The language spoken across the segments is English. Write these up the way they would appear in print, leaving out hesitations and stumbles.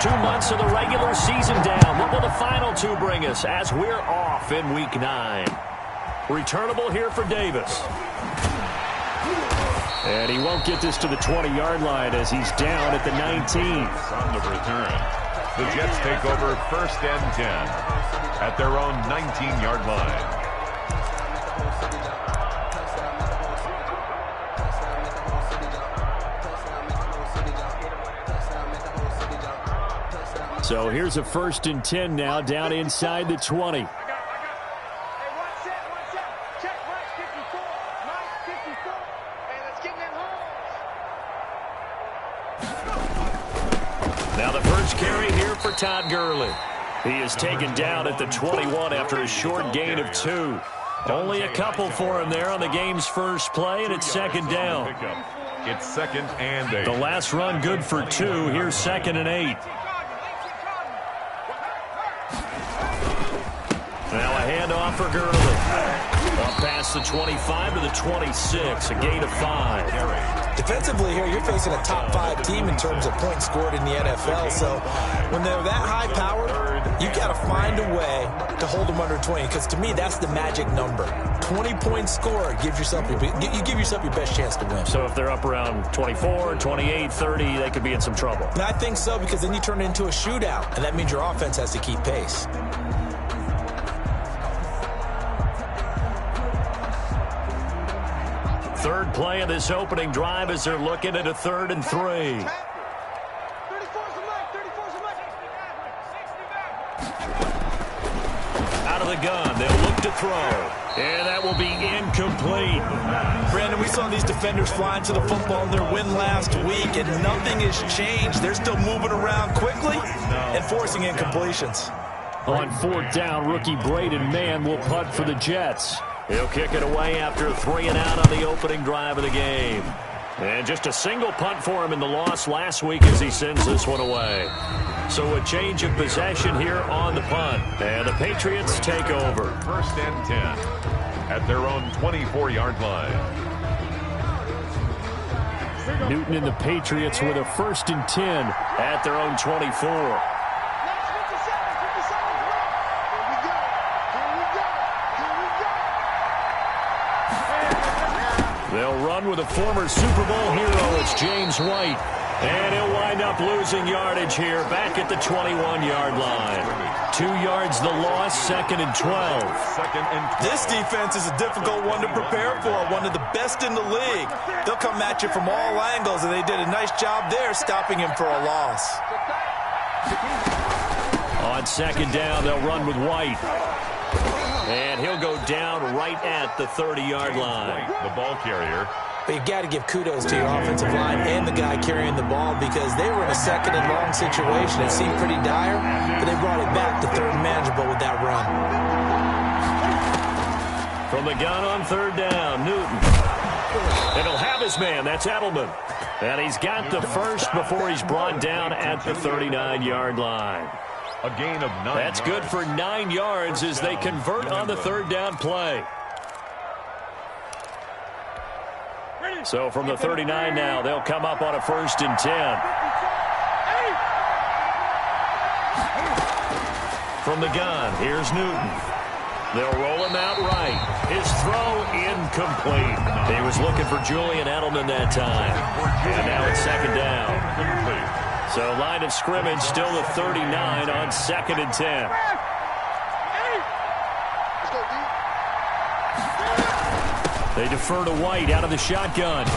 2 months of the regular season down. What will the final 2 bring us as we're off in Week 9? Returnable here for Davis. And he won't get this to the 20-yard line as he's down at the 19. On the return, the Jets take over 1st and 10 at their own 19-yard line. So here's a 1st and 10 now down inside the 20. Now the first carry here for Todd Gurley. He is taken down at the 21 after a short gain of 2. Only a couple for him there on the game's first play, and it's 2nd down. It's 2nd and 8. The last run good for 2. Here's 2nd and 8. Now a handoff for Gurley. Up past the 25 to the 26, a gain of 5. Defensively here, you're facing a top 5 team in terms of points scored in the NFL. So when they're that high powered, you got to find a way to hold them under 20. Because to me, that's the magic number. 20 points scored gives yourself you give yourself your best chance to win. So if they're up around 24, 28, 30, they could be in some trouble. And I think so, because then you turn it into a shootout, and that means your offense has to keep pace. Third play of this opening drive as they're looking at a 3rd and 3. Out of the gun, they'll look to throw. And that will be incomplete. Brandon, we saw these defenders flying to the football in their win last week, and nothing has changed. They're still moving around quickly and forcing incompletions. On 4th down, rookie Braden Mann will punt for the Jets. He'll kick it away after a 3 and out on the opening drive of the game. And just a single punt for him in the loss last week as he sends this one away. So a change of possession here on the punt. And the Patriots take over. 1st and 10 at their own 24-yard line. Newton and the Patriots with a 1st and 10 at their own 24. They'll run with a former Super Bowl hero. It's James White. And he'll wind up losing yardage here back at the 21-yard line. 2 yards the loss, 2nd and 12. This defense is a difficult one to prepare for, one of the best in the league. They'll come at you from all angles, and they did a nice job there stopping him for a loss. On 2nd down, they'll run with White. And he'll go down right at the 30-yard line. The ball carrier. But you got to give kudos to your offensive line and the guy carrying the ball, because they were in a 2nd and long situation. It seemed pretty dire, but they brought it back to 3rd and manageable with that run. From the gun on 3rd down, Newton. And he'll have his man. That's Edelman. And he's got the first before he's brought down at the 39-yard line. A gain of 9. That's good for 9 yards as they convert on the 3rd down play. So from the 39 now, they'll come up on a 1st and 10. From the gun, here's Newton. They'll roll him out right. His throw incomplete. He was looking for Julian Edelman that time. And now it's 2nd down. So line of scrimmage still the 39 on 2nd and 10. They defer to White out of the shotgun.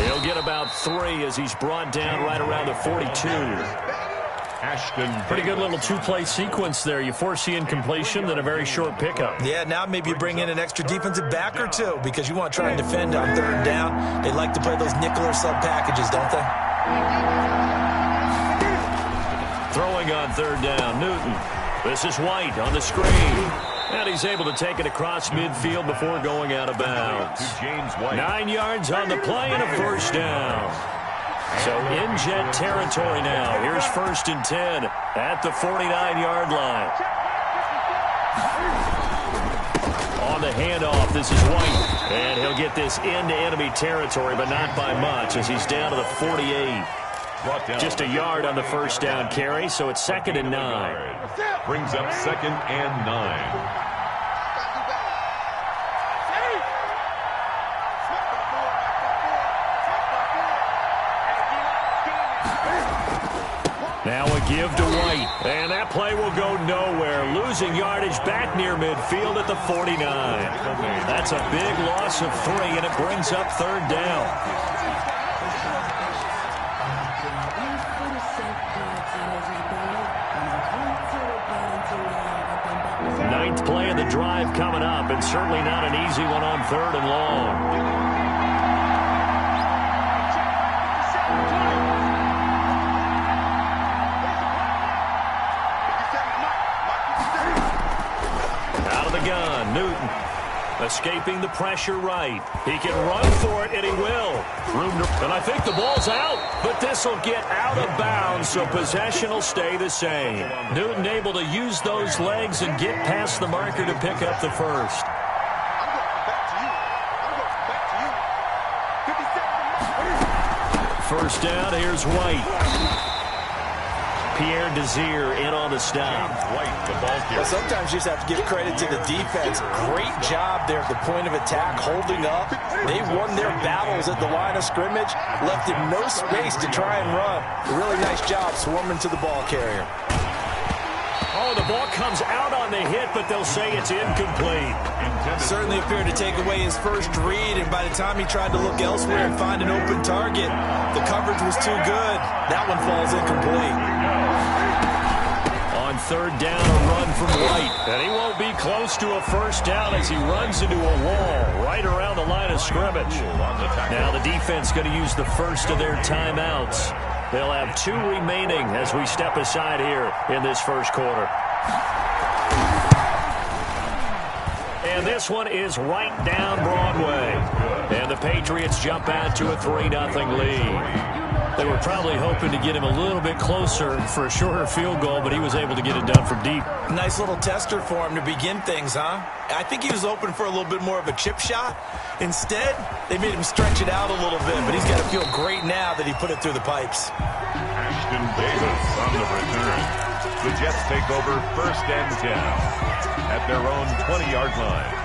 He'll get about 3 as he's brought down right around the 42. Pretty good little 2-play sequence there. You force the incompletion, then a very short pickup. Yeah, now maybe you bring in an extra defensive back or 2, because you want to try and defend on 3rd down. They like to play those nickel or sub packages, don't they? Throwing on 3rd down, Newton. This is White on the screen. And he's able to take it across midfield before going out of bounds. 9 yards on the play and a 1st down. So in Jet territory now. Here's 1st and 10 at the 49-yard line. On the handoff, this is White. And he'll get this into enemy territory, but not by much as he's down to the 48. Brought down. Just a yard on the first down carry, so it's 2nd and 9. Brings up 2nd and 9. Now a give to White, and that play will go nowhere. Losing yardage back near midfield at the 49. That's a big loss of 3, and it brings up 3rd down. Ninth play of the drive coming up, and certainly not an easy one on 3rd and long. Gun, Newton escaping the pressure right. He can run for it, and he will. And I think the ball's out, but this will get out of bounds, so possession will stay the same. Newton able to use those legs and get past the marker to pick up the first. First down, here's White. Pierre Desir in on the stop. White, the ball carrier. Well, sometimes you just have to give credit to the defense. Great job there at the point of attack, holding up. They won their battles at the line of scrimmage, left him no space to try and run. A really nice job swarming to the ball carrier. Oh, the ball comes out on the hit, but they'll say it's incomplete. Certainly appeared to take away his first read, and by the time he tried to look elsewhere and find an open target, the coverage was too good. That one falls incomplete. On 3rd down, a run from White. And he won't be close to a first down as he runs into a wall right around the line of scrimmage. Now the defense going to use the first of their timeouts. They'll have 2 remaining as we step aside here in this first quarter. And this one is right down Broadway. And the Patriots jump out to a 3-0 lead. They were probably hoping to get him a little bit closer for a shorter field goal, but he was able to get it done from deep. Nice little tester for him to begin things, huh? I think he was open for a little bit more of a chip shot. Instead, they made him stretch it out a little bit, but he's got to feel great now that he put it through the pipes. Ashton Davis on the return. The Jets take over 1st and 10 at their own 20-yard line.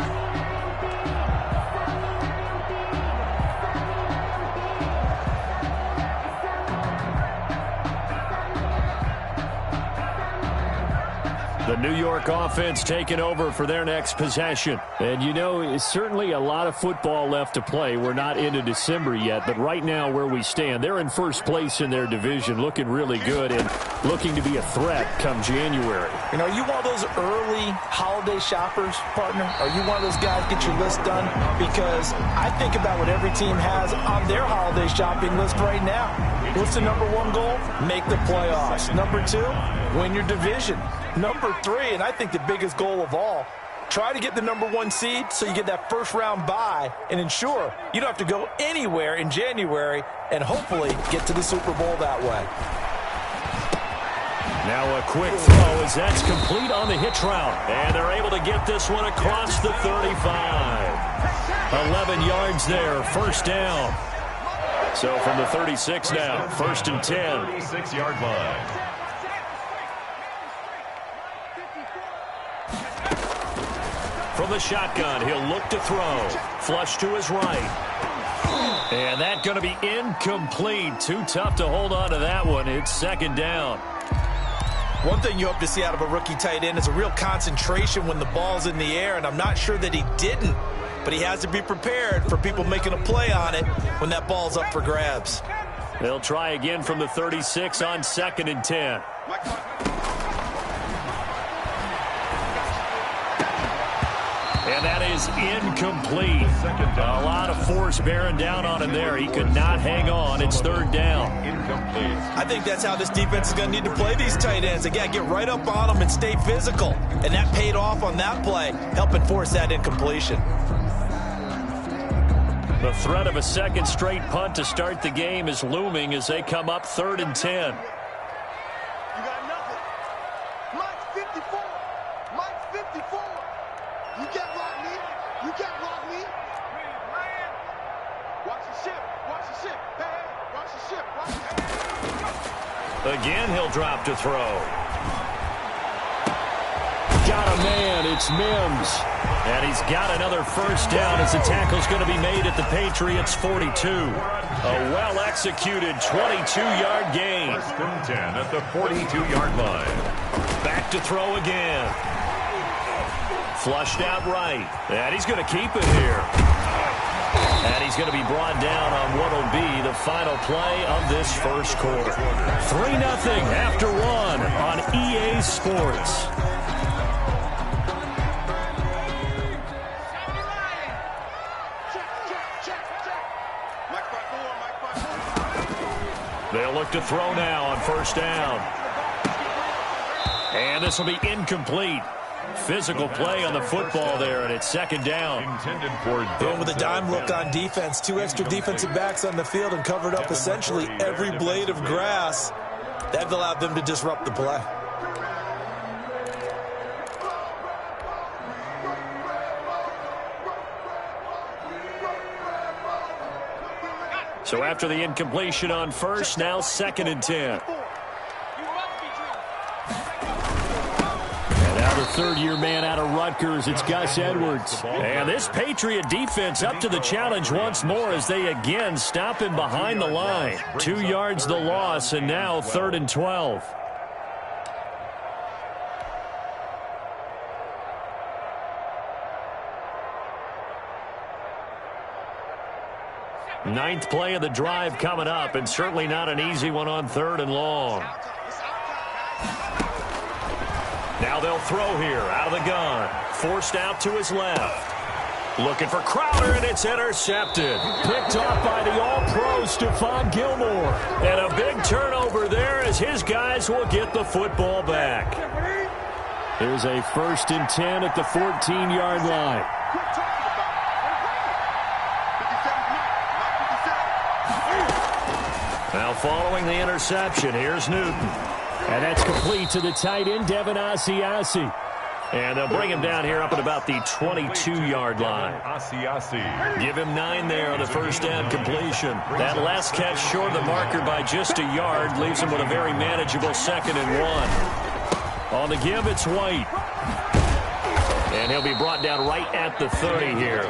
The New York offense taking over for their next possession. And, you know, it's certainly a lot of football left to play. We're not into December yet, but right now where we stand, they're in first place in their division, looking really good and looking to be a threat come January. You know, are you one of those early holiday shoppers, partner? Are you one of those guys get your list done? Because I think about what every team has on their holiday shopping list right now. What's the #1 goal? Make the playoffs. #2, win your division. #3, and I think the biggest goal of all, try to get the #1 seed so you get that first-round bye and ensure you don't have to go anywhere in January and hopefully get to the Super Bowl that way. Now a quick throw as that's complete on the hitch route. And they're able to get this one across the 35. 11 yards there, first down. So from the 36 now, 1st and 10. 36-yard line. From the shotgun, he'll look to throw. Flush to his right. And that's going to be incomplete. Too tough to hold on to that one. It's 2nd down. One thing you hope to see out of a rookie tight end is a real concentration when the ball's in the air, and I'm not sure that he didn't, but he has to be prepared for people making a play on it when that ball's up for grabs. They'll try again from the 36 on 2nd and 10. And that is incomplete. A lot of force bearing down on him there. He could not hang on. It's 3rd down. Incomplete. I think that's how this defense is going to need to play these tight ends. They got to get right up on them and stay physical. And that paid off on that play, helping force that incompletion. The threat of a 2nd straight punt to start the game is looming as they come up 3rd and 10. You can't block me. You can't block me. Watch the ship. Watch the ship. Hey, watch the ship. Watch the ship. Again, he'll drop to throw. Got a man. It's Mims. And he's got another first down as the tackle's going to be made at the Patriots' 42. A well-executed 22-yard gain. First and 10 at the 42-yard line. Back to throw again. Flushed out right. And he's going to keep it here. And he's going to be brought down on what will be the final play of this first quarter. 3-0 after one on EA Sports. They'll look to throw now on first down. And this will be incomplete. Physical play on the football there, and it's second down. Going with a dime look on defense. 2 extra defensive backs on the field and covered up essentially every blade of grass. That allowed them to disrupt the play. So after the incompletion on first, now second and 10. And now the third-year man out of Rutgers, it's Gus Edwards. And this Patriot defense up to the challenge once more as they again stop him behind the line. 2 yards the loss, and now 3rd and 12. Ninth play of the drive coming up, and certainly not an easy one on 3rd and long. Now they'll throw here out of the gun. Forced out to his left. Looking for Crowder, and it's intercepted. Picked off by the All-Pro Stephon Gilmore. And a big turnover there as his guys will get the football back. There's a 1st and 10 at the 14-yard line. Now following the interception, here's Newton. And that's complete to the tight end, Devin Asiasi. And they'll bring him down here up at about the 22-yard line. Give him 9 there on the first down completion. That last catch short of the marker by just a yard leaves him with a very manageable 2nd and 1. On the give, it's White. And he'll be brought down right at the 30 here.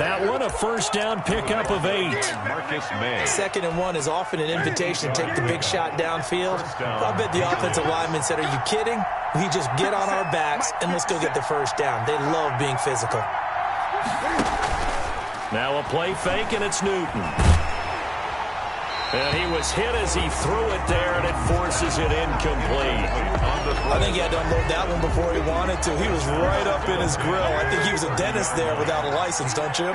That one, a first down pickup of 8. 2nd and 1 is often an invitation to take the big shot downfield. I bet the offensive lineman said, are you kidding? We just get on our backs and let's go get the first down. They love being physical. Now a play fake, and it's Newton. And he was hit as he threw it there, and it forces it incomplete. I think he had to unload that one before he wanted to. He was right up in his grill. I think he was a dentist there without a license, don't you?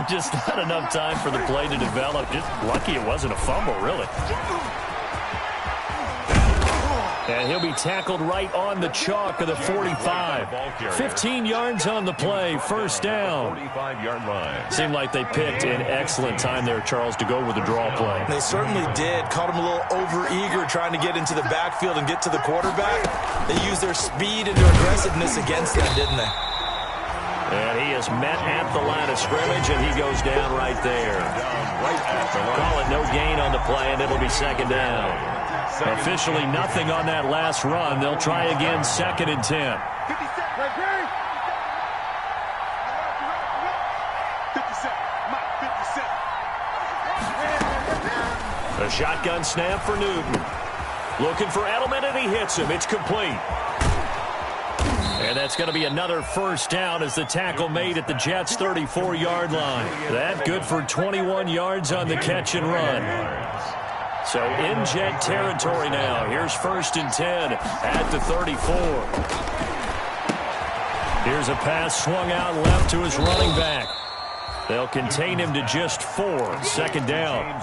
Just not enough time for the play to develop. Just lucky it wasn't a fumble, really. And he'll be tackled right on the chalk of the 45. 15 yards on the play, first down. 45-yard line. Seemed like they picked an excellent time there, Charles, to go with the draw play. They certainly did. Caught him a little over-eager trying to get into the backfield and get to the quarterback. They used their speed and their aggressiveness against them, didn't they? And he is met at the line of scrimmage, and he goes down right there. Call it no gain on the play, and it'll be second down. Officially nothing on that last run. They'll try again, 2nd and 10. A shotgun snap for Newton. Looking for Edelman, and he hits him. It's complete. And that's going to be another first down as the tackle made at the Jets' 34-yard line. That good for 21 yards on the catch and run. So in Jet territory now. Here's 1st and 10 at the 34. Here's a pass swung out left to his running back. They'll contain him to just 4. 2nd down.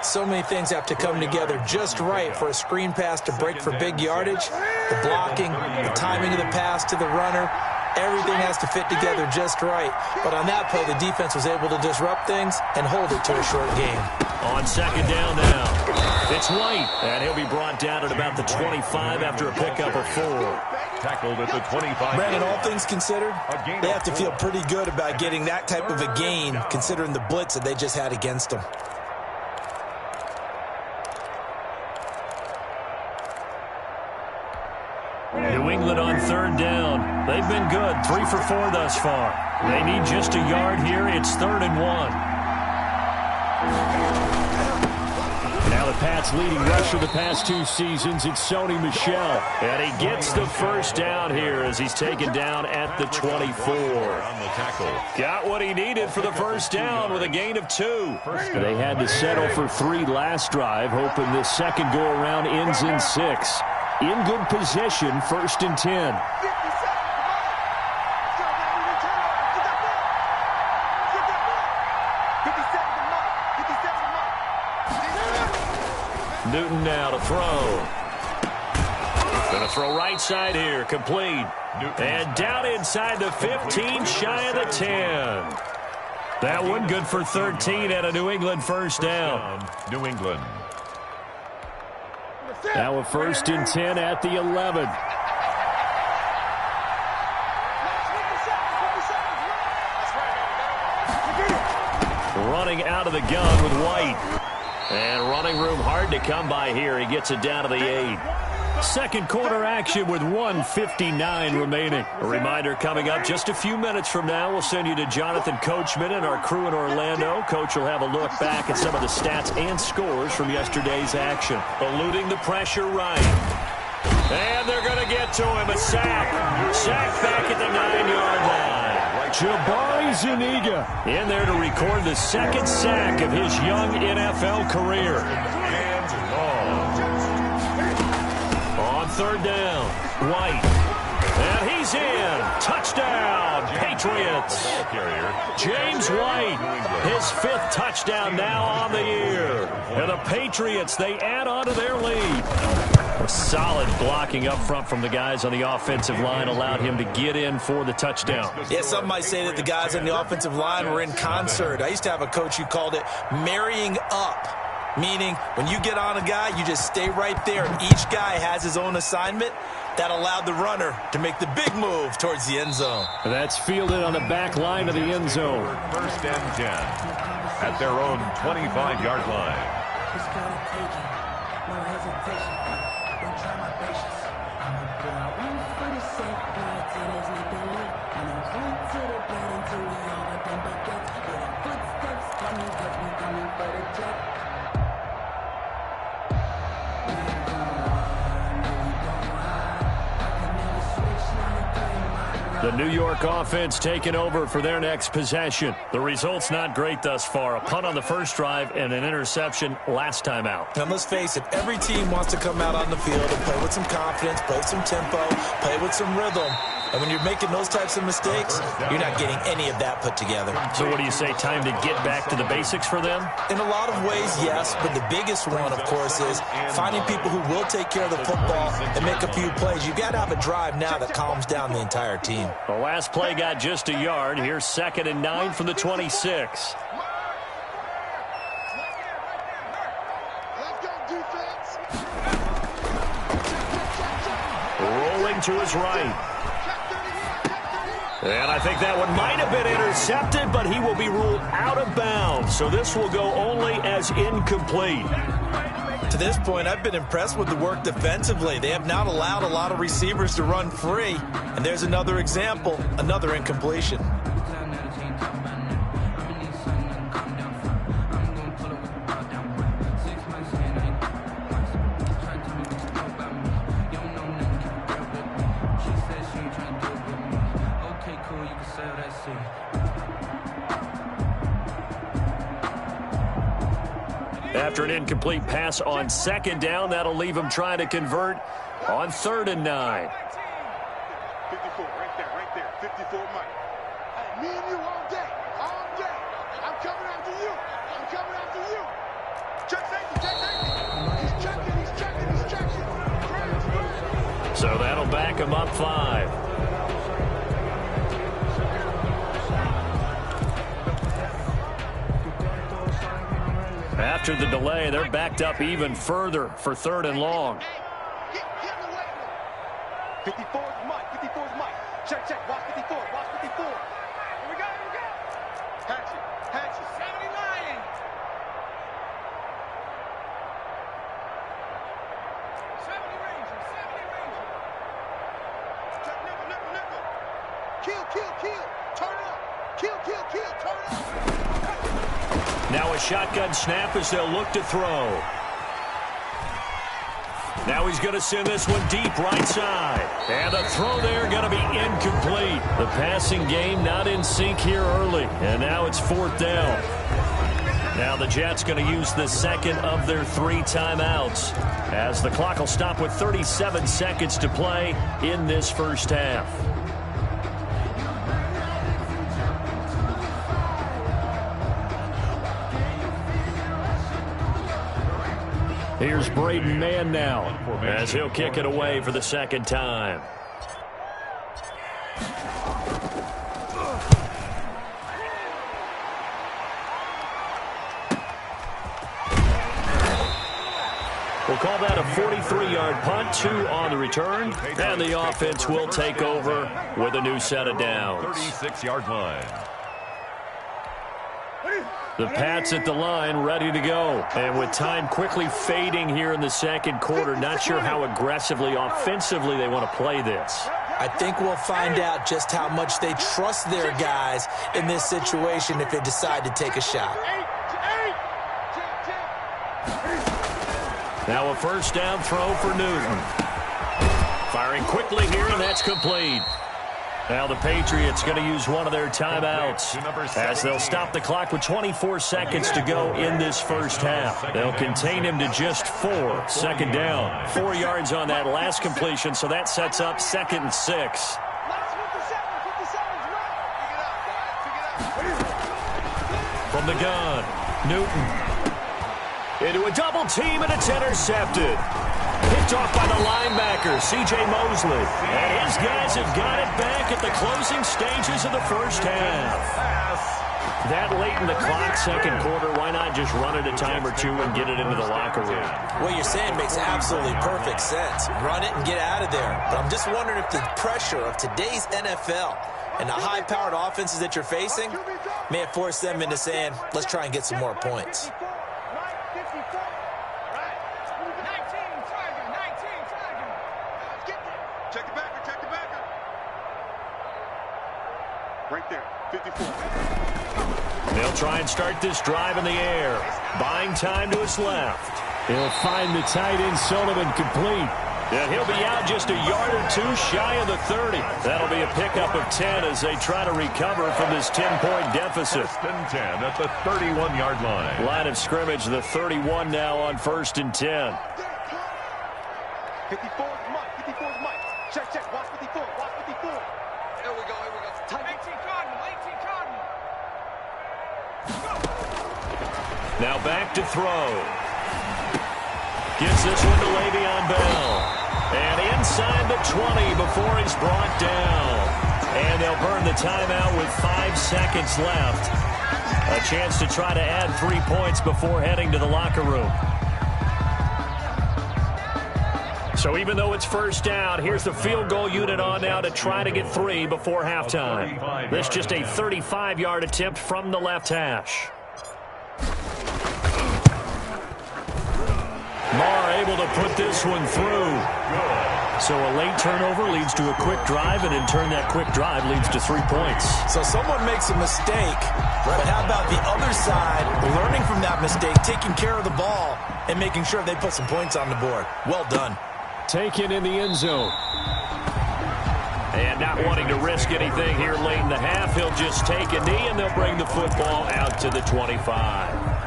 So many things have to come together just right for a screen pass to break for big yardage. The blocking, the timing of the pass to the runner. Everything has to fit together just right. But on that play, the defense was able to disrupt things and hold it to a short game. On 2nd down now, it's White. And he'll be brought down at about the 25 after a pickup of 4. Tackled at the 25. Brandon, all things considered, they have to feel pretty good about getting that type of a gain, considering the blitz that they just had against them. third down. They've been good, 3 for 4 thus far. They need just a yard here. It's 3rd and 1. Now the Pats' leading rusher the past 2 seasons, it's Sony Michel. And he gets the first down here as he's taken down at the 24. On the tackle. Got what he needed for the first down with a gain of 2. They had to settle for 3 last drive, hoping this second go-around ends in 6. In good position, 1st and 10. Newton now to throw. Going to throw right side here, complete. And down inside the 15, shy of the 10. That one good for 13 at a New England first down. New England. Now a 1st and 10 at the 11. Running out of the gun with White. And running room hard to come by here. He gets it down to the 8. Second quarter action with 1:59 remaining. A reminder coming up just a few minutes from now. We'll send you to Jonathan Coachman and our crew in Orlando. Coach will have a look back at some of the stats and scores from yesterday's action. Eluding the pressure right. And they're going to get to him. A sack. Sack back at the 9-yard line. Jabari Zuniga in there to record the second sack of his young NFL career. On 3rd down, White. And he's in. Touchdown, Patriots. James White, his 5th touchdown now on the year. And the Patriots, they add on to their lead. A solid blocking up front from the guys on the offensive line allowed him to get in for the touchdown. Yeah, some might say that the guys on the offensive line were in concert. I used to have a coach who called it marrying up, meaning when you get on a guy, you just stay right there, and each guy has his own assignment. That allowed the runner to make the big move towards the end zone. That's fielded on the back line of the end zone. 1st and 10 at their own 25-yard line. The New York offense taking over for their next possession. The result's not great thus far. A punt on the first drive and an interception last time out. And let's face it, every team wants to come out on the field and play with some confidence, play with some tempo, play with some rhythm. And when you're making those types of mistakes, you're not getting any of that put together. So what do you say, time to get back to the basics for them? In a lot of ways, yes, but the biggest one, of course, is finding people who will take care of the football and make a few plays. You've got to have a drive now that calms down the entire team. The last play got just a yard. Here's 2nd and 9 from the 26. Rolling to his right. And I think that one might have been intercepted, but he will be ruled out of bounds. So this will go only as incomplete. To this point, I've been impressed with the work defensively. They have not allowed a lot of receivers to run free. And there's another example, another incompletion. After an incomplete pass on 2nd down, that'll leave him trying to convert on 3rd and 9. 54, right there, 54, Mike. Hey, me and you all day. I'm coming after you. Check safety. He's checking. So that'll back him up 5. After the delay, they're backed up even further for 3rd and long. 54 is Mike. Check. Watch 54. Here we go. Hatchet. 79. 70 Ranger. Now a shotgun snap as they'll look to throw. Now he's going to send this one deep right side. And the throw there going to be incomplete. The passing game not in sync here early. And now it's 4th down. Now the Jets going to use the second of their 3 timeouts, as the clock will stop with 37 seconds to play in this first half. Here's Braden Mann now, as he'll kick it away for the second time. We'll call that a 43-yard punt, 2 on the return, and the offense will take over with a new set of downs. 36-yard line. The Pats at the line, ready to go. And with time quickly fading here in the second quarter, not sure how aggressively, offensively they want to play this. I think we'll find out just how much they trust their guys in this situation if they decide to take a shot. Now a first down throw for Newton. Firing quickly here, and that's complete. Now the Patriots going to use one of their timeouts, as they'll stop the clock with 24 seconds to go in this first half. They'll contain him to just 4. Second down. 4 yards on that last completion, so that sets up 2nd and 6. From the gun, Newton. Into a double team, and it's intercepted. Picked off by the linebacker, C.J. Mosley. And his guys have got it back at the closing stages of the first half. That late in the clock, second quarter, why not just run it a time or 2 and get it into the locker room? What you're saying makes absolutely perfect sense. Run it and get out of there. But I'm just wondering if the pressure of today's NFL and the high-powered offenses that you're facing may have forced them into saying, let's try and get some more points. Right there, 54. They'll try and start this drive in the air. Buying time to his left. He'll find the tight end Sullivan complete. And he'll be out just a yard or 2 shy of the 30. That'll be a pickup of 10 as they try to recover from this 10-point deficit. 1st and 10 at the 31-yard line. Line of scrimmage, the 31 now on 1st and 10. 54 is Mike. 54 is Mike. Check. Watch 54. Watch 54. Here we go. 18 Cardinal. Now back to throw. Gets this one to Le'Veon Bell. And inside the 20 before he's brought down. And they'll burn the timeout with 5 seconds left. A chance to try to add 3 points before heading to the locker room. So even though it's first down, here's the field goal unit on now to try to get 3 before halftime. This just a 35-yard attempt from the left hash. Marr able to put this one through. So a late turnover leads to a quick drive, and in turn that quick drive leads to 3 points. So someone makes a mistake, but how about the other side learning from that mistake, taking care of the ball, and making sure they put some points on the board? Well done. Taken in the end zone. And not wanting to risk anything here late in the half, he'll just take a knee, and they'll bring the football out to the 25.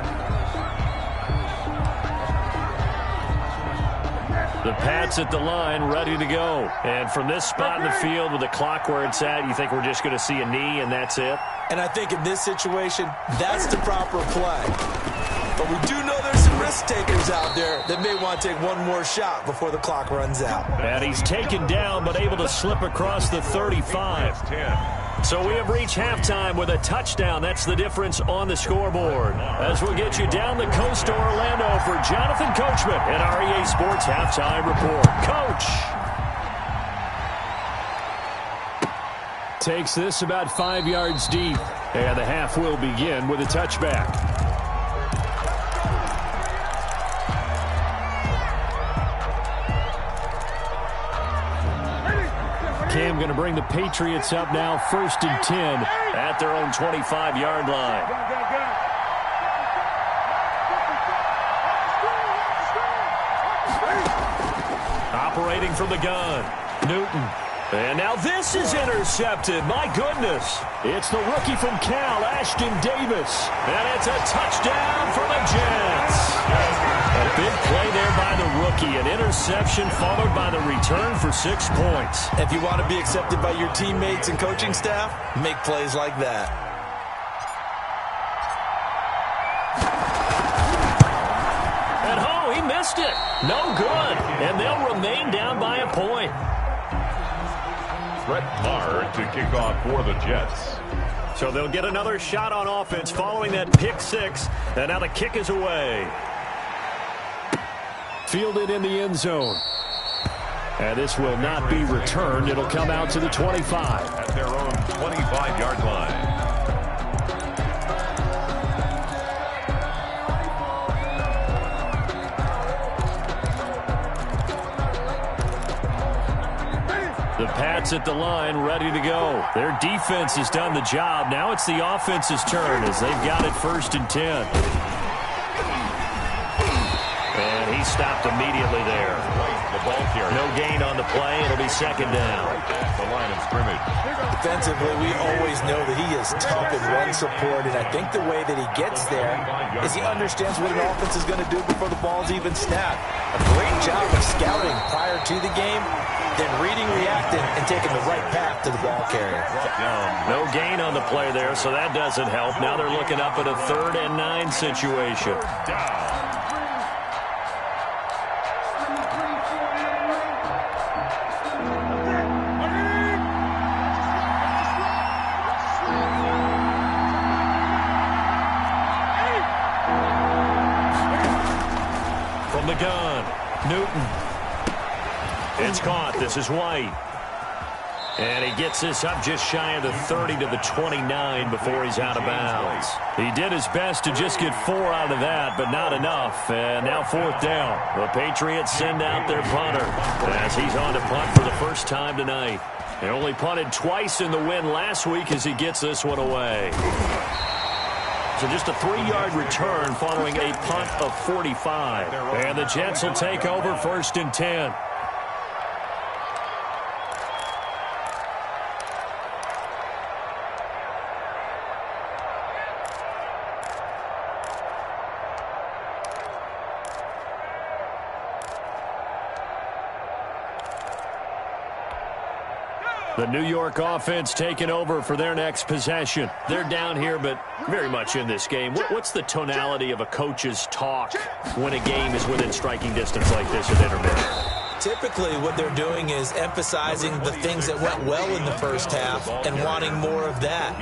The Pats at the line, ready to go. And from this spot in the field with the clock where it's at, you think we're just going to see a knee and that's it? And I think in this situation, that's the proper play. But we do know there's some risk takers out there that may want to take one more shot before the clock runs out. And he's taken down but able to slip across the 35. So we have reached halftime with a touchdown. That's the difference on the scoreboard. As we'll get you down the coast to Orlando for Jonathan Coachman at our EA Sports Halftime Report. Coach! Takes this about 5 yards deep. And the half will begin with a touchback. Cam going to bring the Patriots up now, 1st and 10 at their own 25-yard line. Operating from the gun, Newton. And now this is intercepted. My goodness. It's the rookie from Cal, Ashton Davis. And it's a touchdown for the Jets. A big play there by the rookie. An interception followed by the return for 6 points. If you want to be accepted by your teammates and coaching staff, make plays like that. And oh, he missed it. No good. And they'll remain down by a point. Brett Maher to kick off for the Jets. So they'll get another shot on offense following that pick six. And now the kick is away. Fielded in the end zone. And this will not be returned. It'll come out to the 25. At their own 25-yard line. The Pats at the line, ready to go. Their defense has done the job. Now it's the offense's turn as they've got it 1st and 10. And he stopped immediately there. The ball carrier. No gain on the play. It'll be 2nd down. The line of scrimmage. Defensively, we always know that he is tough in run support, and I think the way that he gets there is he understands what an offense is going to do before the ball's even snapped. A great job of scouting prior to the game, then reading, reacting, and taking the right path to the ball carrier. No gain on the play there, so that doesn't help. Now they're looking up at a 3rd and 9 situation. From the gun, Newton. It's caught. This is White. And he gets this up just shy of the 30 to the 29 before he's out of bounds. He did his best to just get 4 out of that, but not enough. And now 4th down. The Patriots send out their punter as he's on to punt for the first time tonight. They only punted twice in the win last week as he gets this one away. So just a 3-yard return following a punt of 45. And the Jets will take over 1st and 10. The New York offense taking over for their next possession. They're down here, but very much in this game. What's the tonality of a coach's talk when a game is within striking distance like this at intermission? Typically, what they're doing is emphasizing the things that went well in the first half and wanting more of that.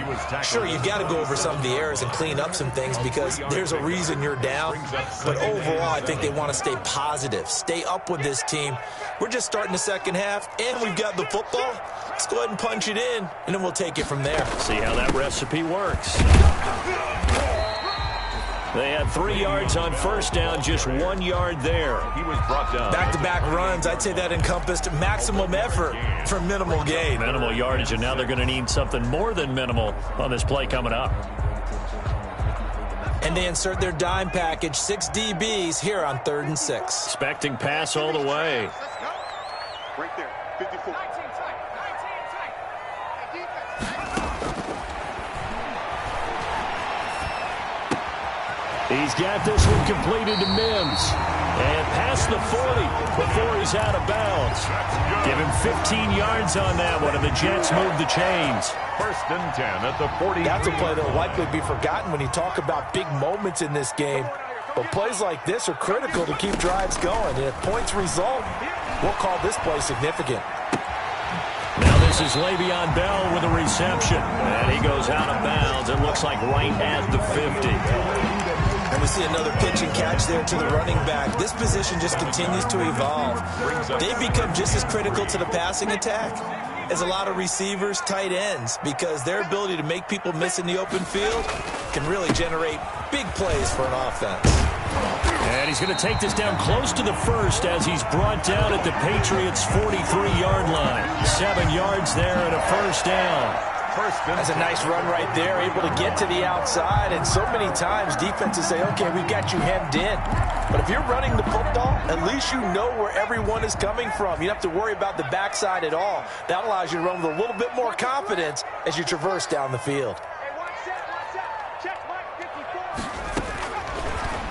Sure, you've got to go over some of the errors and clean up some things because there's a reason you're down. But overall, I think they want to stay positive, stay up with this team. We're just starting the second half, and we've got the football. Let's go ahead and punch it in, and then we'll take it from there. See how that recipe works. They had 3 yards on 1st down, just 1 yard there. He was brought down. Back-to-back runs, I'd say that encompassed maximum effort for minimal gain. Minimal yardage, and now they're going to need something more than minimal on this play coming up. And they insert their dime package, 6 DBs here on 3rd and 6. Expecting pass all the way. Right there, 54. He's got this one completed to Mims. And past the 40 before he's out of bounds. Give him 15 yards on that one, and the Jets move the chains. 1st and 10 at the 40. That's a play that will likely be forgotten when you talk about big moments in this game. But plays like this are critical to keep drives going. And if points result, we'll call this play significant. Now this is Le'Veon Bell with a reception. And he goes out of bounds. It looks like right at the 50. And we see another pitch and catch there to the running back. This position just continues to evolve. They've become just as critical to the passing attack as a lot of receivers, tight ends, because their ability to make people miss in the open field can really generate big plays for an offense. And he's going to take this down close to the 1st as he's brought down at the Patriots' 43-yard line. 7 yards there and a 1st down. That's a nice run right there, able to get to the outside, and so many times defenses say, okay, we've got you hemmed in. But if you're running the football, at least you know where everyone is coming from. You don't have to worry about the backside at all. That allows you to run with a little bit more confidence as you traverse down the field.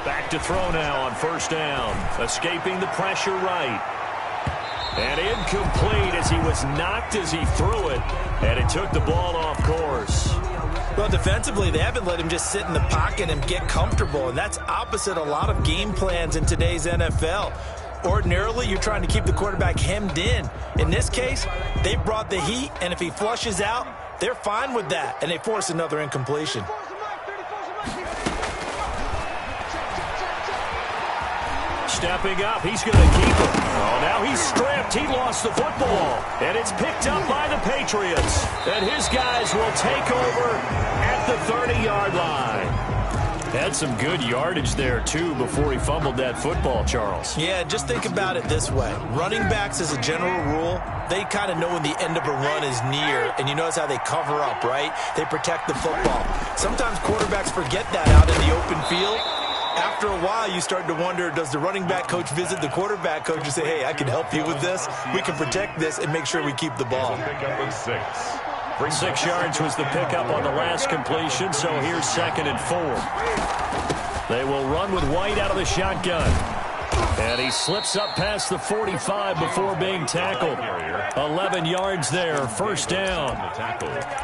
Back to throw now on first down. Escaping the pressure right. And incomplete as he was knocked as he threw it. And it took the ball off course. Well, defensively, they haven't let him just sit in the pocket and get comfortable. And that's opposite a lot of game plans in today's NFL. Ordinarily, you're trying to keep the quarterback hemmed in. In this case, they brought the heat, and if he flushes out, they're fine with that. And they force another incompletion. Stepping up, he's going to keep it. Oh, now he's stripped. He lost the football. And it's picked up by the Patriots. And his guys will take over at the 30-yard line. Had some good yardage there, too, before he fumbled that football, Charles. Yeah, just think about it this way. Running backs, as a general rule, they kind of know when the end of a run is near, and you notice how they cover up, right? They protect the football. Sometimes quarterbacks forget that out in the open field. After a while, you start to wonder, does the running back coach visit the quarterback coach and say, hey, I can help you with this. We can protect this and make sure we keep the ball. 6 yards was the pickup on the last completion, so here's 2nd and 4. They will run with White out of the shotgun. And he slips up past the 45 before being tackled. 11 yards there, first down.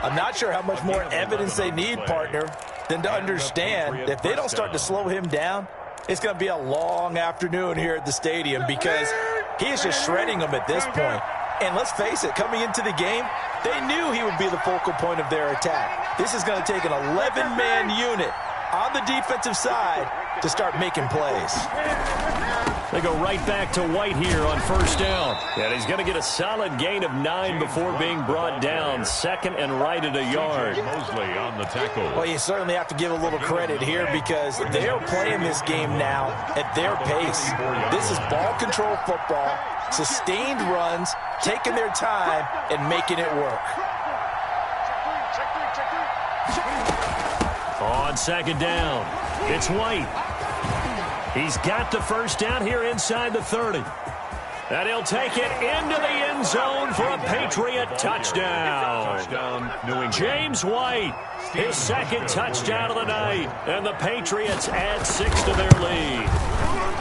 I'm not sure how much more evidence they need, partner, than to understand that if they don't start to slow him down, it's going to be a long afternoon here at the stadium because he is just shredding them at this point. And let's face it, coming into the game, they knew he would be the focal point of their attack. This is going to take an 11-man unit on the defensive side to start making plays. They go right back to White here on first down. And he's going to get a solid gain of 9 before being brought down. 2nd and right at a yard. Mosley on the tackle. Well, you certainly have to give a little credit here because they are playing this game now at their pace. This is ball control football, sustained runs, taking their time, and making it work. On 2nd down, it's White. He's got the first down here inside the 30. And he'll take it into the end zone for a Patriot touchdown. James White, his 2nd touchdown of the night. And the Patriots add 6 to their lead.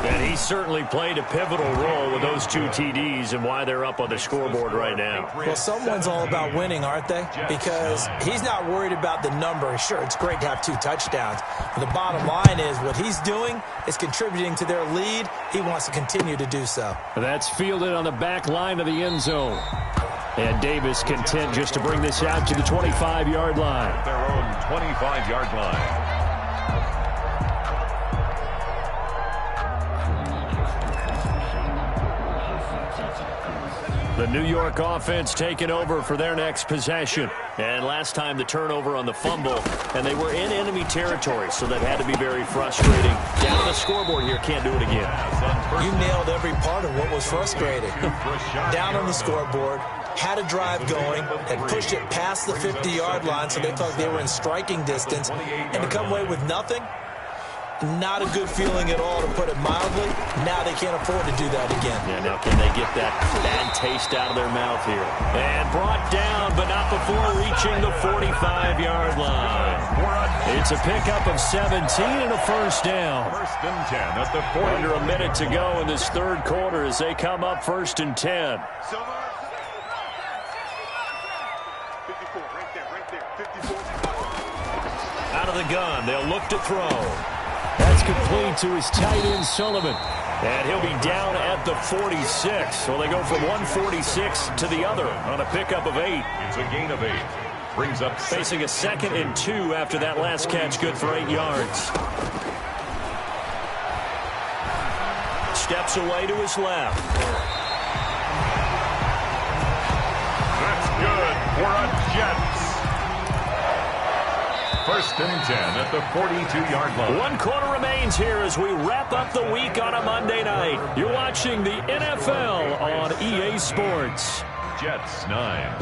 And he certainly played a pivotal role with those 2 TDs and why they're up on the scoreboard right now. Well, someone's all about winning, aren't they? Because he's not worried about the number. Sure, it's great to have 2 touchdowns. But the bottom line is what he's doing is contributing to their lead. He wants to continue to do so. That's fielded on the back line of the end zone. And Davis content just to bring this out to the 25-yard line. Their own 25-yard line. The New York offense taking over for their next possession. And last time the turnover on the fumble, and they were in enemy territory, so that had to be very frustrating. Down on the scoreboard here, can't do it again. You nailed every part of what was frustrating. Down on the scoreboard, had a drive going, and pushed it past the 50-yard line so they felt they were in striking distance, and to come away with nothing, not a good feeling at all, to put it mildly. Now they can't afford to do that again. Yeah, now can they get that bad taste out of their mouth here? And brought down, but not before reaching the 45-yard line. It's a pickup of 17 and a first down. 1st and 10 at the 40. Under a minute to go in this 3rd quarter as they come up 1st and 10. 54, right there, 54. Out of the gun, they'll look to throw. That's complete to his tight end, Sullivan. And he'll be down at the 46. So they go from 146 to the other on a pickup of 8. It's a gain of 8. Brings up facing a 2nd and 2 after that last catch, good for 8 yards. Steps away to his left. That's good for a Jets. 1st and 10 at the 42-yard line. 1 quarter remains here as we wrap up the week on a Monday night. You're watching the NFL on EA Sports. Jets 9.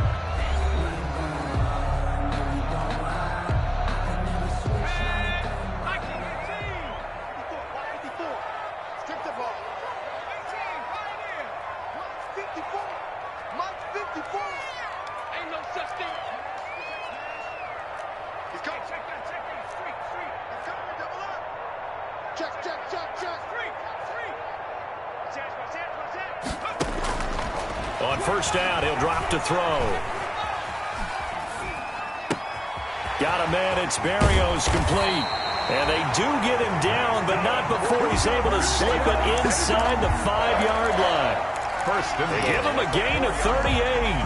On first down, he'll drop to throw. Got a man, it's Barrios complete. And they do get him down, but not before he's able to slip it inside the 5-yard line. They give him a gain of 38.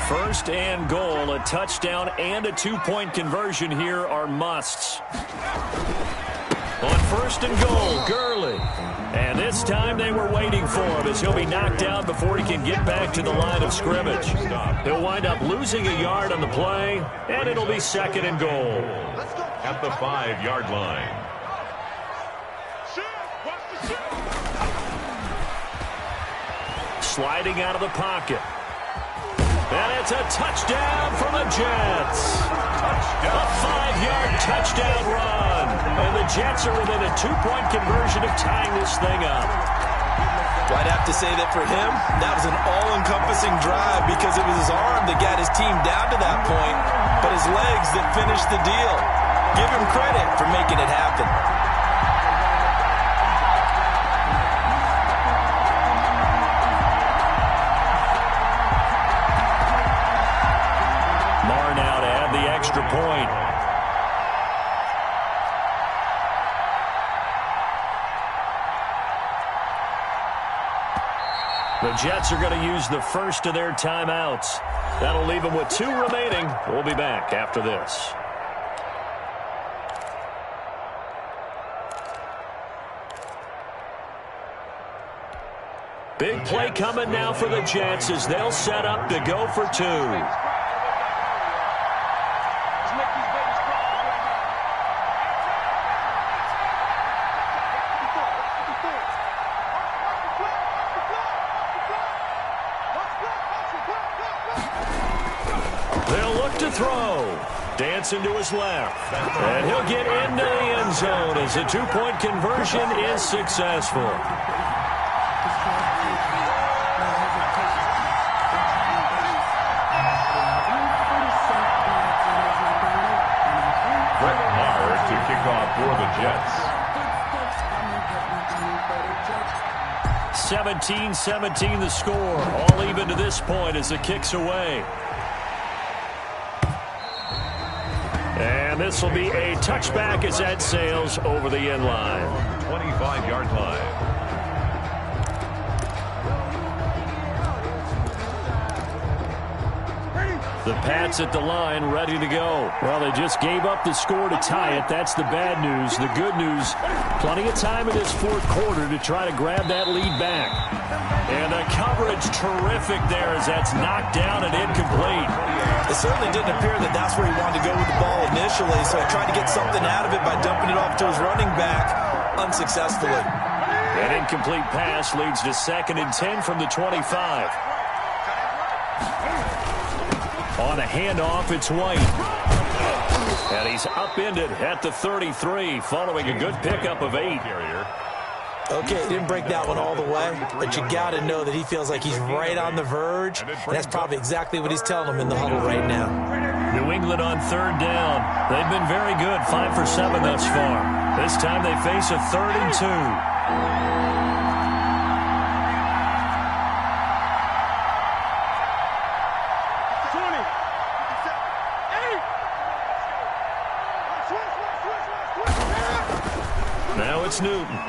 First and goal, a touchdown and a 2-point conversion here are musts. On first and goal, Gurley. And this time they were waiting for him as he'll be knocked down before he can get back to the line of scrimmage. He'll wind up losing a yard on the play, and it'll be second and goal. At the 5-yard line. Sliding out of the pocket. And it's a touchdown for the Jets. A 5-yard touchdown run. And the Jets are within a 2-point conversion of tying this thing up. Well, I'd have to say that for him, that was an all-encompassing drive because it was his arm that got his team down to that point, but his legs that finished the deal. Give him credit for making it happen. Marr now to add the extra point. The Jets are going to use the first of their timeouts. That'll leave them with 2 remaining. We'll be back after this. Big play coming now for the Jets as they'll set up to go for 2. They'll look to throw. Dancing to his left. And he'll get into the end zone as the 2-point conversion is successful. For the Jets. 17-17 the score. All even to this point as the kick's away. And this will be a touchback as that sails over the end line. 25-yard line. The Pats at the line, ready to go. Well, they just gave up the score to tie it. That's the bad news. The good news, plenty of time in this fourth quarter to try to grab that lead back. And the coverage terrific there as that's knocked down and incomplete. It certainly didn't appear that that's where he wanted to go with the ball initially, so he tried to get something out of it by dumping it off to his running back unsuccessfully. An incomplete pass leads to 2nd and 10 from the 25. On a handoff, it's White. And he's upended at the 33 following a good pickup of 8. Okay, he didn't break that one all the way, but you got to know that he feels like he's right on the verge, and that's probably exactly what he's telling him in the huddle right now. New England on 3rd down. They've been very good, 5 for 7 thus far. This time they face a 3rd and 2. Now it's Newton.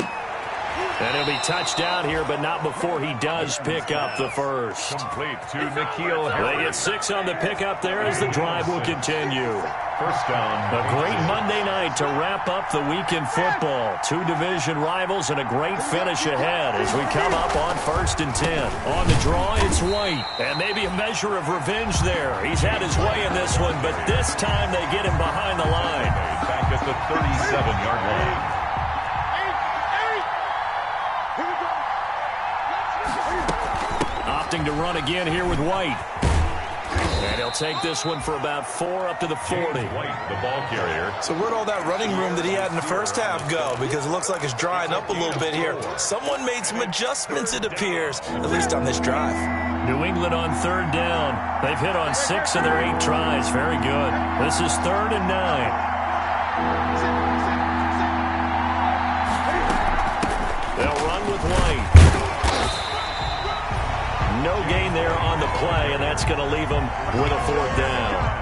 And he'll be touched down here, but not before he does pick up the first. Complete to N'Keal Harry. They get 6 on the pickup there as the drive will continue. First down. A great Monday night to wrap up the week in football. 2 division rivals and a great finish ahead as we come up on 1st and 10. On the draw, it's White. And maybe a measure of revenge there. He's had his way in this one, but this time they get him behind the line. Back at the 37-yard line. Opting to run again here with White. And he'll take this one for about 4 up to the 40. White, the ball carrier. So where'd all that running room that he had in the first half go? Because it looks like it's drying up a little bit here. Someone made some adjustments, it appears, at least on this drive. New England on third down. They've hit on 6 of their 8 tries. Very good. This is 3rd and 9. They'll run with White. No gain there on the play, and that's going to leave them with a 4th down.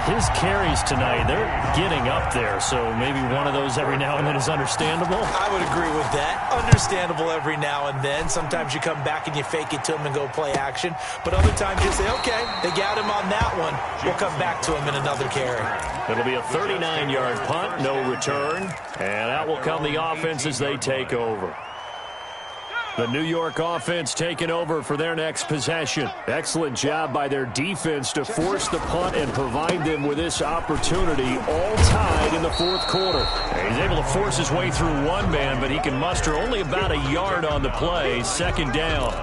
His carries tonight, they're getting up there, so maybe one of those every now and then is understandable. I would agree with that. Understandable every now and then. Sometimes you come back and you fake it to him and go play action. But other times you say, okay, they got him on that one. We'll come back to him in another carry. It'll be a 39-yard punt, no return. And out will come the offense as they take over. The New York offense taking over for their next possession. Excellent job by their defense to force the punt and provide them with this opportunity, all tied in the 4th quarter. He's able to force his way through one man, but he can muster only about a yard on the play. 2nd down.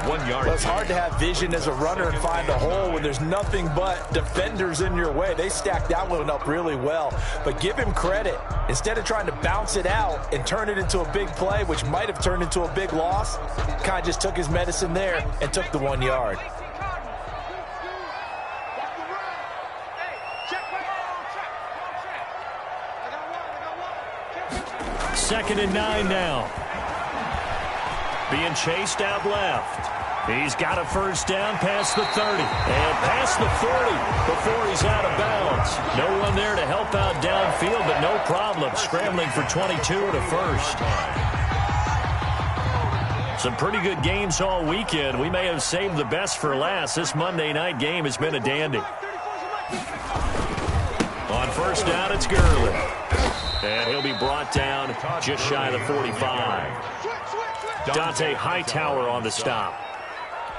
1 yard. Well, it's hard to have vision as a runner and find a hole when there's nothing but defenders in your way. They stacked that one up really well. But give him credit. Instead of trying to bounce it out and turn it into a big play, which might have turned into a big loss, kind of just took his medicine there and took the 1 yard. Second and 9 now. Being chased out left. He's got a 1st down past the 30. And past the 40 before he's out of bounds. No one there to help out downfield, but no problem. Scrambling for 22 at a 1st. Some pretty good games all weekend. We may have saved the best for last. This Monday night game has been a dandy. On 1st down, it's Gurley. And he'll be brought down just shy of the 45. Dante Hightower on the stop.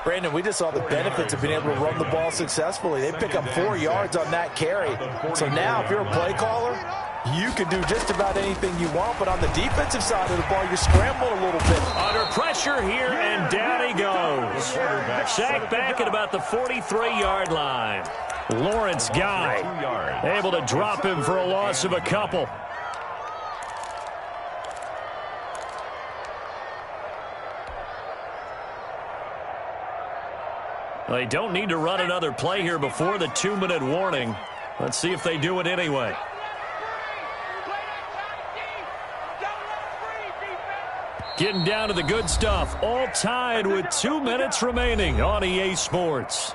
Brandon, we just saw the benefits of being able to run the ball successfully. They pick up 4 yards on that carry. So now if you're a play caller, you can do just about anything you want. But on the defensive side of the ball, you're scrambling a little bit. Under pressure here, and down he goes. Sacked back at about the 43-yard line. Lawrence Guy able to drop him for a loss of a couple. They don't need to run another play here before the 2-minute warning. Let's see if they do it anyway. Getting down to the good stuff. All tied with 2 minutes remaining on EA Sports.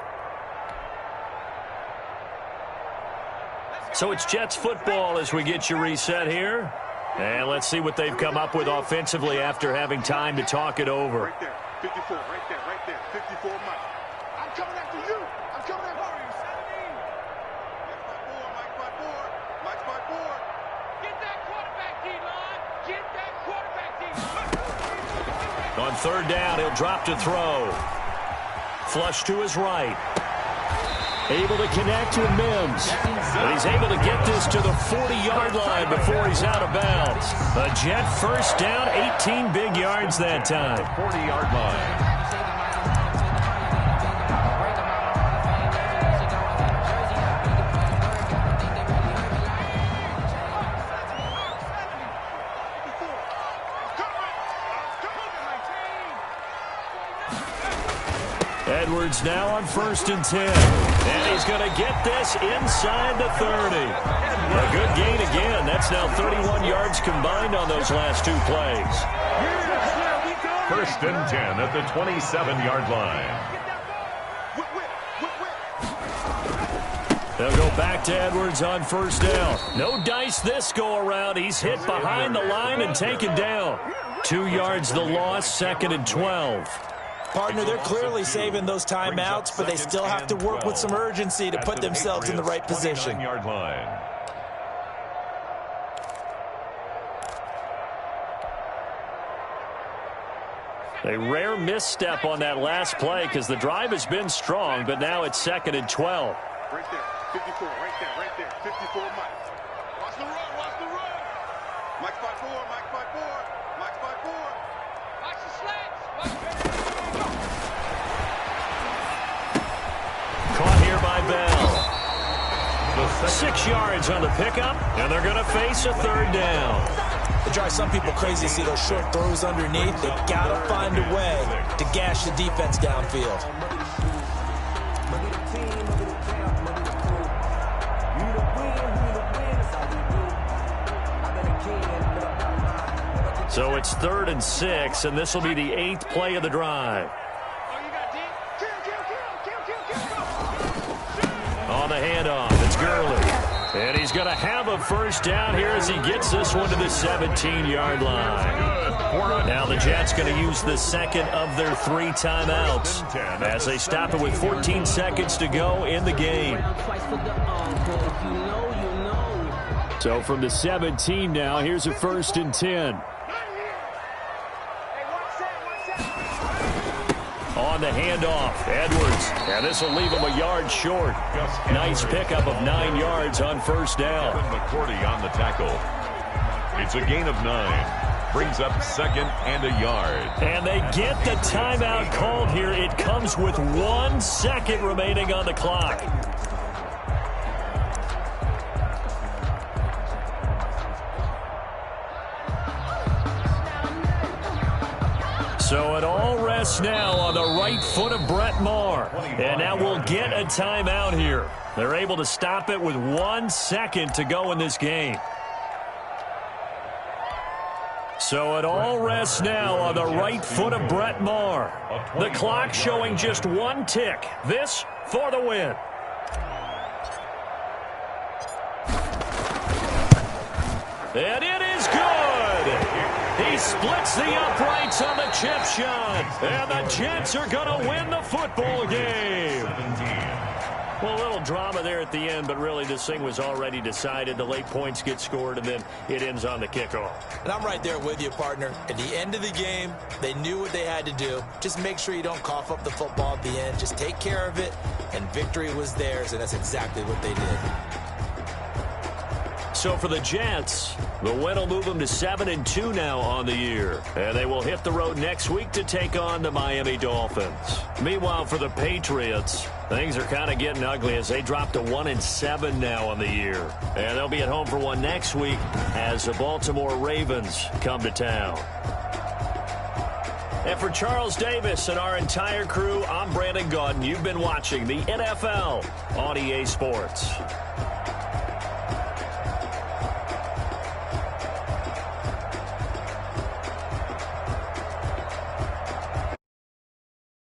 So it's Jets football as we get you reset here. And let's see what they've come up with offensively after having time to talk it over. Right there, 54, right there, 54, Mike. I'm coming after you. I'm coming after you. Mike's by 4. Mike's by 4. Get that quarterback, D-line. Get that quarterback, D-line. On 3rd down, he'll drop to throw. Flush to his right. Able to connect with Mims. But he's able to get this to the 40-yard line before he's out of bounds. A Jet 1st down, 18 big yards that time. 40-yard line. Edwards now on 1st and 10. And he's going to get this inside the 30. A good gain again. That's now 31 yards combined on those last 2 plays. 1st and 10 at the 27-yard line. They'll go back to Edwards on 1st down. No dice this go-around. He's hit behind the line and taken down. 2 yards the loss, 2nd and 12. Partner, they're clearly saving those timeouts, but they still have to work with some urgency to put themselves in the right position. 29-yard line. A rare misstep on that last play because the drive has been strong, but now it's 2nd and 12. Right there, 54, right there, 54, Mike. Watch the run, watch the run. Mike's by 4, Mike's by 4, Mike's by 4. Watch the slants. Caught here by Bell. 6 yards on the pickup, and they're going to face a 3rd down. It drives some people crazy to see those short throws underneath. They got to find a way to gash the defense downfield. So it's 3rd and 6, and this will be the 8th play of the drive. On the handoff, it's Gurley. And he's going to have a first down here as he gets this one to the 17-yard line. Now the Jets going to use the second of their 3 timeouts as they stop it with 14 seconds to go in the game. So from the 17 now, here's a 1st and 10. On the handoff, Edwards. And this will leave him a yard short. Nice pickup of 9 yards on first down. McCourty on the tackle. It's a gain of 9. Brings up 2nd and a yard. And they get the timeout called here. It comes with 1 second remaining on the clock. So it all rests now on the right foot of Brett Maher. And now we'll get a timeout here. They're able to stop it with 1 second to go in this game. So it all rests now on the right foot of Brett Maher. The clock showing just 1 tick. This for the win. And it is good. He splits the uprights on the chip shot. And the Jets are going to win the football game. Well, a little drama there at the end, but really this thing was already decided. The late points get scored, and then it ends on the kickoff. And I'm right there with you, partner. At the end of the game, they knew what they had to do. Just make sure you don't cough up the football at the end. Just take care of it, and victory was theirs, and that's exactly what they did. So for the Jets, the win will move them to 7-2 now on the year. And they will hit the road next week to take on the Miami Dolphins. Meanwhile, for the Patriots, things are kind of getting ugly as they drop to 1-7 now on the year. And they'll be at home for one next week as the Baltimore Ravens come to town. And for Charles Davis and our entire crew, I'm Brandon Gaudin. You've been watching the NFL on EA Sports.